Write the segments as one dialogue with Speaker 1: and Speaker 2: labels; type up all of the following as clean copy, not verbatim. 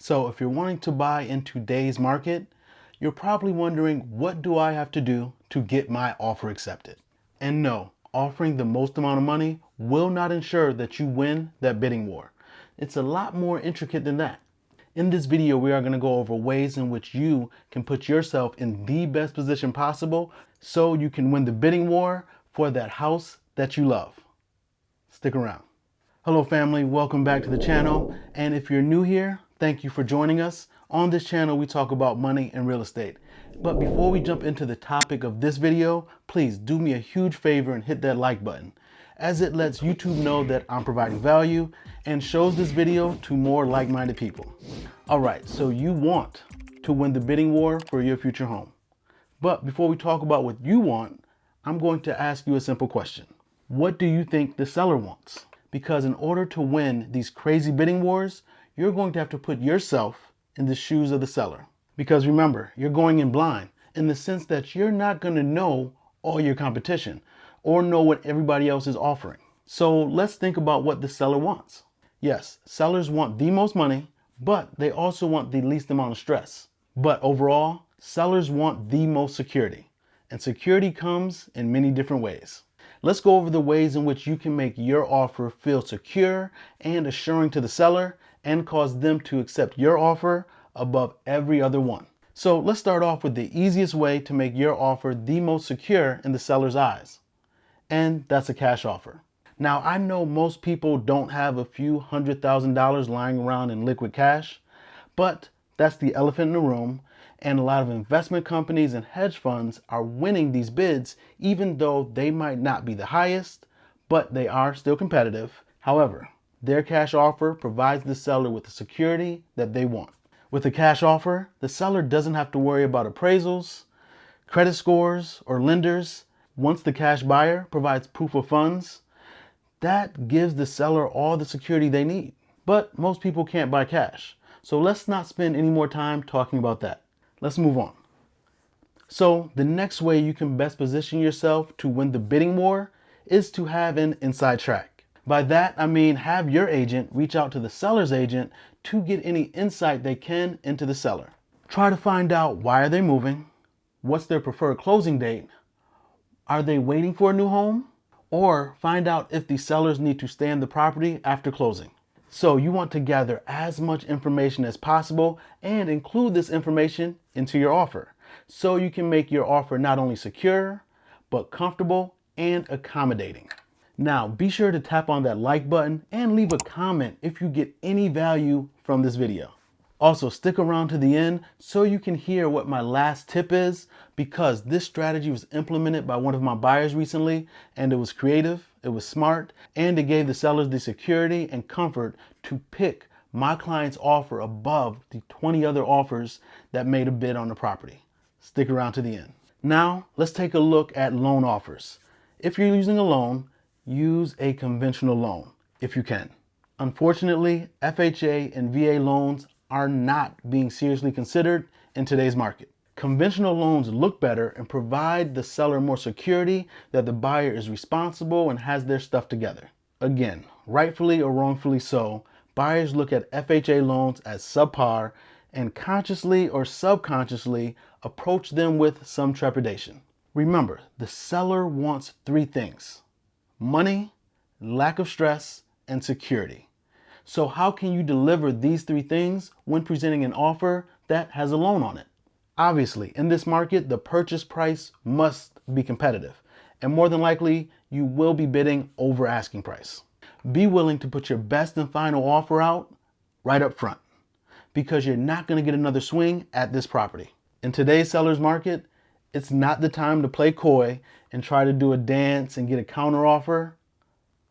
Speaker 1: So if you're wanting to buy in today's market, you're probably wondering, what do I have to do to get my offer accepted? And no, offering the most amount of money will not ensure that you win that bidding war. It's a lot more intricate than that. In this video, we are going to go over ways in which you can put yourself in the best position possible so you can win the bidding war for that house that you love. Stick around. Hello family, welcome back to the channel. And if you're new here, thank you for joining us. On this channel, we talk about money and real estate. But before we jump into the topic of this video, please do me a huge favor and hit that like button, as it lets YouTube know that I'm providing value and shows this video to more like-minded people. All right, so you want to win the bidding war for your future home. But before we talk about what you want, I'm going to ask you a simple question. What do you think the seller wants? Because in order to win these crazy bidding wars, you're going to have to put yourself in the shoes of the seller. Because remember, you're going in blind in the sense that you're not going to know all your competition or know what everybody else is offering. So let's think about what the seller wants. Yes, sellers want the most money, but they also want the least amount of stress. But overall, sellers want the most security. And security comes in many different ways. Let's go over the ways in which you can make your offer feel secure and assuring to the seller and cause them to accept your offer above every other one. So let's start off with the easiest way to make your offer the most secure in the seller's eyes. And that's a cash offer. Now, I know most people don't have a few $100,000 lying around in liquid cash, but that's the elephant in the room. And a lot of investment companies and hedge funds are winning these bids, even though they might not be the highest, but they are still competitive. However, their cash offer provides the seller with the security that they want. With a cash offer, the seller doesn't have to worry about appraisals, credit scores, or lenders. Once the cash buyer provides proof of funds, that gives the seller all the security they need. But most people can't buy cash. So let's not spend any more time talking about that. Let's move on. So the next way you can best position yourself to win the bidding war is to have an inside track. By that, I mean have your agent reach out to the seller's agent to get any insight they can into the seller. Try to find out, why are they moving? What's their preferred closing date? Are they waiting for a new home? Or find out if the sellers need to stay in the property after closing. So you want to gather as much information as possible and include this information into your offer, so you can make your offer not only secure, but comfortable and accommodating. Now, be sure to tap on that like button and leave a comment if you get any value from this video. Also, stick around to the end so you can hear what my last tip is, because this strategy was implemented by one of my buyers recently, and it was creative, it was smart, and it gave the sellers the security and comfort to pick my client's offer above the 20 other offers that made a bid on the property. Stick around to the end. Now, let's take a look at loan offers. If you're using a loan, use a conventional loan if you can. Unfortunately, FHA and VA loans are not being seriously considered in today's market. Conventional loans look better and provide the seller more security that the buyer is responsible and has their stuff together. Again, rightfully or wrongfully so, buyers look at FHA loans as subpar and consciously or subconsciously approach them with some trepidation. Remember, the seller wants three things: money, lack of stress, and security. So how can you deliver these three things when presenting an offer that has a loan on it? Obviously, in this market, the purchase price must be competitive, and more than likely, you will be bidding over asking price. Be willing to put your best and final offer out right up front, because you're not going to get another swing at this property. In today's seller's market, it's not the time to play coy and try to do a dance and get a counter offer.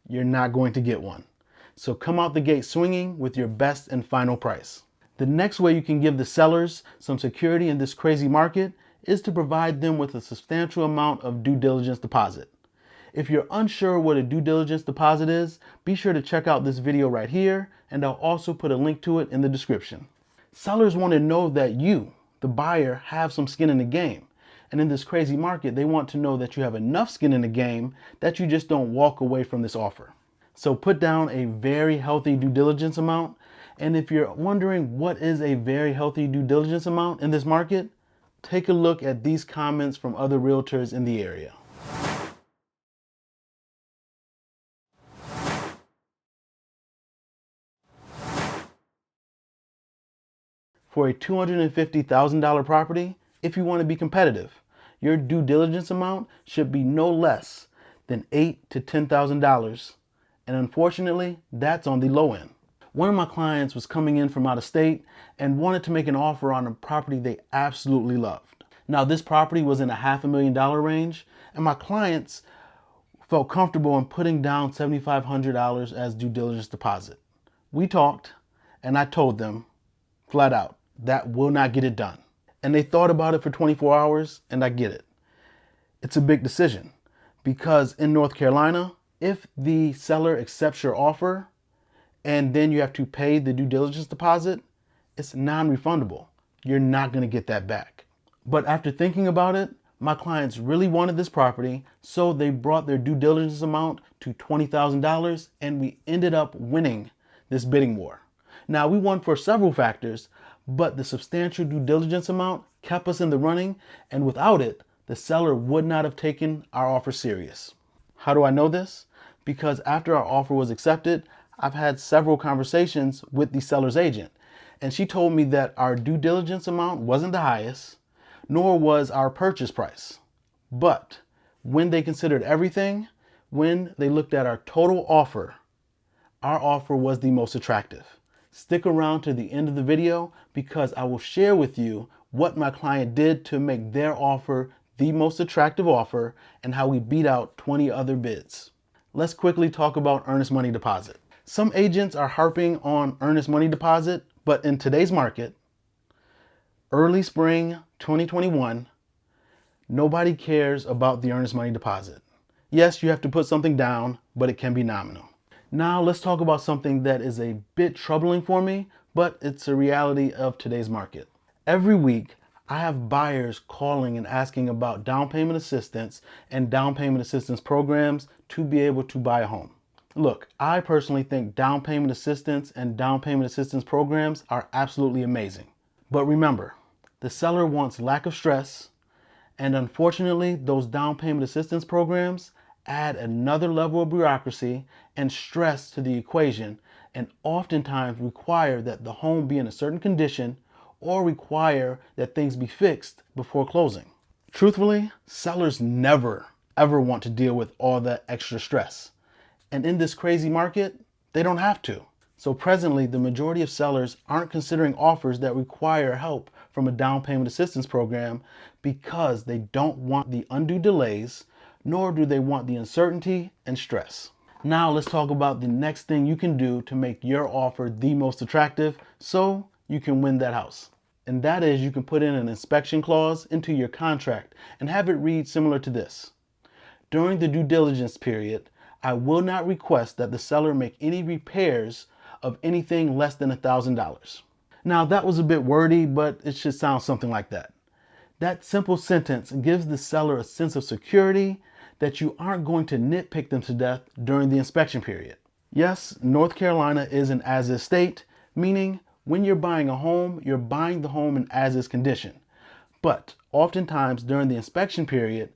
Speaker 1: You're not going to get one. So come out the gate swinging with your best and final price. The next way you can give the sellers some security in this crazy market is to provide them with a substantial amount of due diligence deposit. If you're unsure what a due diligence deposit is, be sure to check out this video right here, and I'll also put a link to it in the description. Sellers want to know that you, the buyer, have some skin in the game. And in this crazy market, they want to know that you have enough skin in the game that you just don't walk away from this offer. So put down a very healthy due diligence amount And if you're wondering what is a very healthy due diligence amount in this market, take a look at these comments from other realtors in the area. For a $250,000 property, if you want to be competitive, your due diligence amount should be no less than $8,000 to $10,000. And unfortunately, that's on the low end. One of my clients was coming in from out of state and wanted to make an offer on a property they absolutely loved. Now, this property was in a $500,000 range, and my clients felt comfortable in putting down $7,500 as due diligence deposit. We talked, and I told them flat out, that will not get it done. And they thought about it for 24 hours, and I get it. It's a big decision because in North Carolina, if the seller accepts your offer and then you have to pay the due diligence deposit, it's non-refundable. You're not going to get that back. But after thinking about it, my clients really wanted this property, so they brought their due diligence amount to $20,000, and we ended up winning this bidding war. Now, we won for several factors, but the substantial due diligence amount kept us in the running, and without it, the seller would not have taken our offer serious. How do I know this? Because after our offer was accepted, I've had several conversations with the seller's agent, and she told me that our due diligence amount wasn't the highest, nor was our purchase price. But when they considered everything, when they looked at our total offer, our offer was the most attractive. Stick around to the end of the video because I will share with you what my client did to make their offer the most attractive offer and how we beat out 20 other bids. Let's quickly talk about earnest money deposit. Some agents are harping on earnest money deposit, but in today's market, early spring 2021, nobody cares about the earnest money deposit. Yes, you have to put something down, but it can be nominal. Now let's talk about something that is a bit troubling for me, but it's a reality of today's market. Every week, I have buyers calling and asking about down payment assistance and down payment assistance programs to be able to buy a home. Look, I personally think down payment assistance and down payment assistance programs are absolutely amazing. But remember, the seller wants lack of stress, and unfortunately, those down payment assistance programs add another level of bureaucracy and stress to the equation, and oftentimes require that the home be in a certain condition or require that things be fixed before closing. Truthfully, sellers never ever want to deal with all that extra stress. And in this crazy market, they don't have to. So presently, the majority of sellers aren't considering offers that require help from a down payment assistance program because they don't want the undue delays, nor do they want the uncertainty and stress. Now let's talk about the next thing you can do to make your offer the most attractive so you can win that house. And that is, you can put in an inspection clause into your contract and have it read similar to this. During the due diligence period, I will not request that the seller make any repairs of anything less than $1,000. Now that was a bit wordy, but it should sound something like that. That simple sentence gives the seller a sense of security that you aren't going to nitpick them to death during the inspection period. Yes, North Carolina is an as-is state, meaning when you're buying a home, you're buying the home in as-is condition. But oftentimes during the inspection period,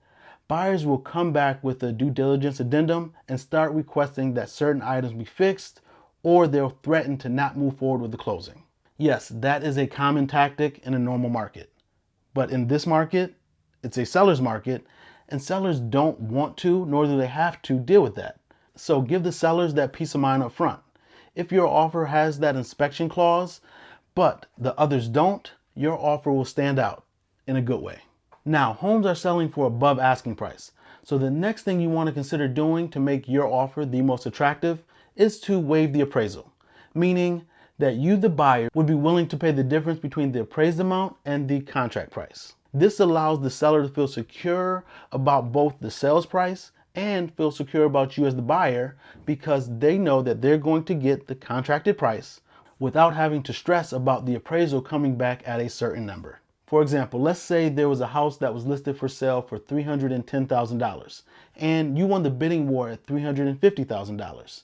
Speaker 1: buyers will come back with a due diligence addendum and start requesting that certain items be fixed, or they'll threaten to not move forward with the closing. Yes, that is a common tactic in a normal market. But in this market, it's a seller's market, and sellers don't want to, nor do they have to deal with that. So give the sellers that peace of mind up front. If your offer has that inspection clause, but the others don't, your offer will stand out in a good way. Now, homes are selling for above asking price. So the next thing you want to consider doing to make your offer the most attractive is to waive the appraisal, meaning that you, the buyer, would be willing to pay the difference between the appraised amount and the contract price. This allows the seller to feel secure about both the sales price and feel secure about you as the buyer because they know that they're going to get the contracted price without having to stress about the appraisal coming back at a certain number. For example, let's say there was a house that was listed for sale for $310,000 and you won the bidding war at $350,000.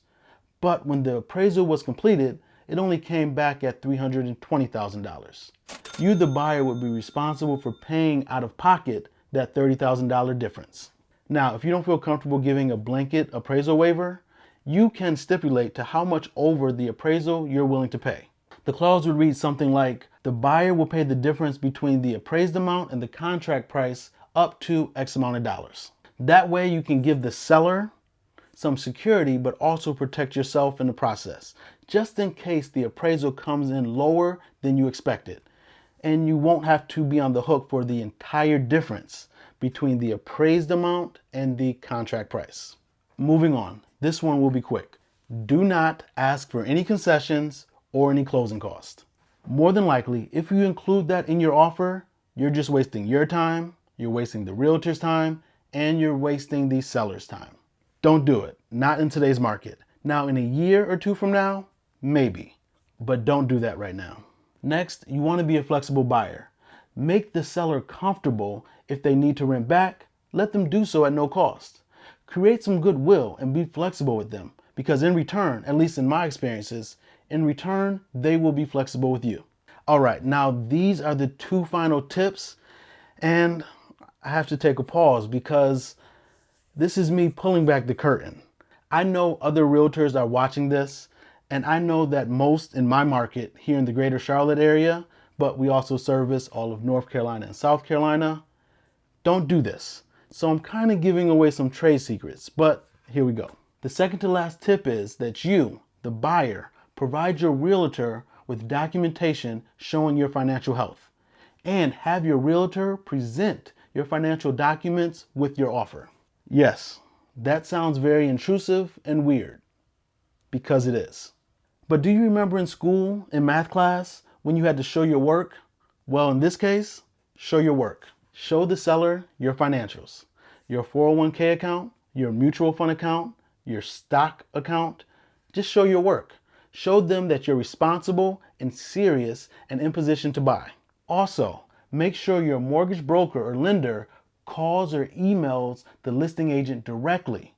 Speaker 1: But when the appraisal was completed, it only came back at $320,000. You, the buyer, would be responsible for paying out of pocket that $30,000 difference. Now, if you don't feel comfortable giving a blanket appraisal waiver, you can stipulate to how much over the appraisal you're willing to pay. The clause would read something like, the buyer will pay the difference between the appraised amount and the contract price up to X amount of dollars. That way you can give the seller some security, but also protect yourself in the process, just in case the appraisal comes in lower than you expected. And you won't have to be on the hook for the entire difference between the appraised amount and the contract price. Moving on, this one will be quick. Do not ask for any concessions or any closing cost. More than likely, if you include that in your offer, you're just wasting your time, you're wasting the realtor's time, and you're wasting the seller's time. Don't do it, not in today's market. Now, in a year or two from now, maybe, but don't do that right now. Next, you want to be a flexible buyer. Make the seller comfortable. If they need to rent back, let them do so at no cost. Create some goodwill and be flexible with them, because in return, at least in my experiences, in return, they will be flexible with you. All right, now these are the two final tips, and I have to take a pause because this is me pulling back the curtain. I know other realtors are watching this, and I know that most in my market here in the greater Charlotte area, but we also service all of North Carolina and South Carolina, don't do this. So I'm kind of giving away some trade secrets, but here we go. The second to last tip is that you, the buyer, provide your realtor with documentation showing your financial health, and have your realtor present your financial documents with your offer. Yes, that sounds very intrusive and weird, because it is. But do you remember in school, in math class, when you had to show your work? Well, in this case, show your work. Show the seller your financials, your 401k account, your mutual fund account, your stock account. Just show your work. Show them that you're responsible and serious and in position to buy. Also, make sure your mortgage broker or lender calls or emails the listing agent directly,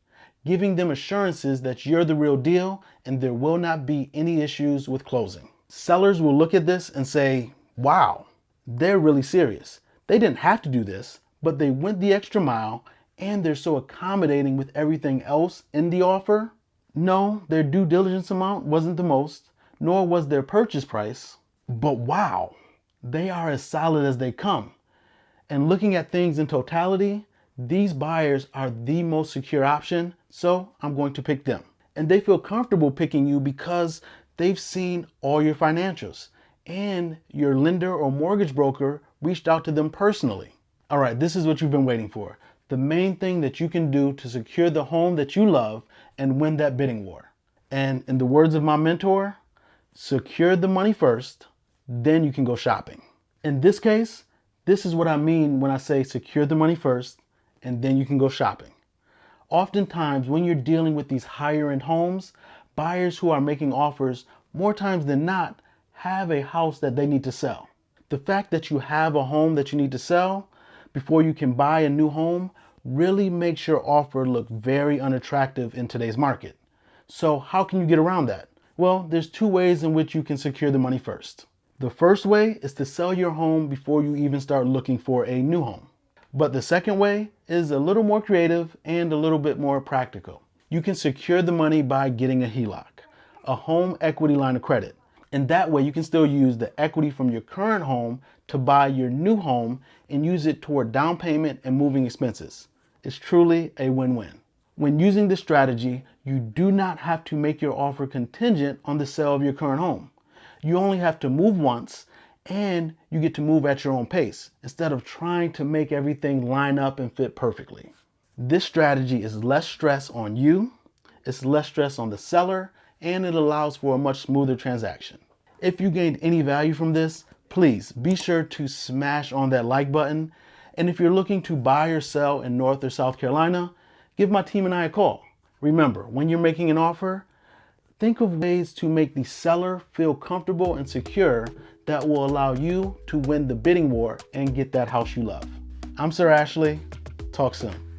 Speaker 1: giving them assurances that you're the real deal and there will not be any issues with closing. Sellers will look at this and say, wow, they're really serious. They didn't have to do this, but they went the extra mile and they're so accommodating with everything else in the offer. No, their due diligence amount wasn't the most, nor was their purchase price, but wow, they are as solid as they come. And looking at things in totality, these buyers are the most secure option, so I'm going to pick them. And they feel comfortable picking you because they've seen all your financials and your lender or mortgage broker reached out to them personally. All right, this is what you've been waiting for. The main thing that you can do to secure the home that you love and win that bidding war. And in the words of my mentor, secure the money first, then you can go shopping. In this case, this is what I mean when I say secure the money first, and then you can go shopping. Oftentimes, when you're dealing with these higher end homes, buyers who are making offers more times than not have a house that they need to sell. The fact that you have a home that you need to sell before you can buy a new home really makes your offer look very unattractive in today's market. So how can you get around that? Well, there's two ways in which you can secure the money first. The first way is to sell your home before you even start looking for a new home. But the second way is a little more creative and a little bit more practical. You can secure the money by getting a HELOC, a home equity line of credit. And that way you can still use the equity from your current home to buy your new home and use it toward down payment and moving expenses. It's truly a win-win. When using this strategy, you do not have to make your offer contingent on the sale of your current home. You only have to move once, and you get to move at your own pace instead of trying to make everything line up and fit perfectly. This strategy is less stress on you, it's less stress on the seller, and it allows for a much smoother transaction. If you gained any value from this, please be sure to smash on that like button. And if you're looking to buy or sell in North or South Carolina, give my team and I a call. Remember, when you're making an offer, think of ways to make the seller feel comfortable and secure that will allow you to win the bidding war and get that house you love. I'm Sir Ashley. Talk soon.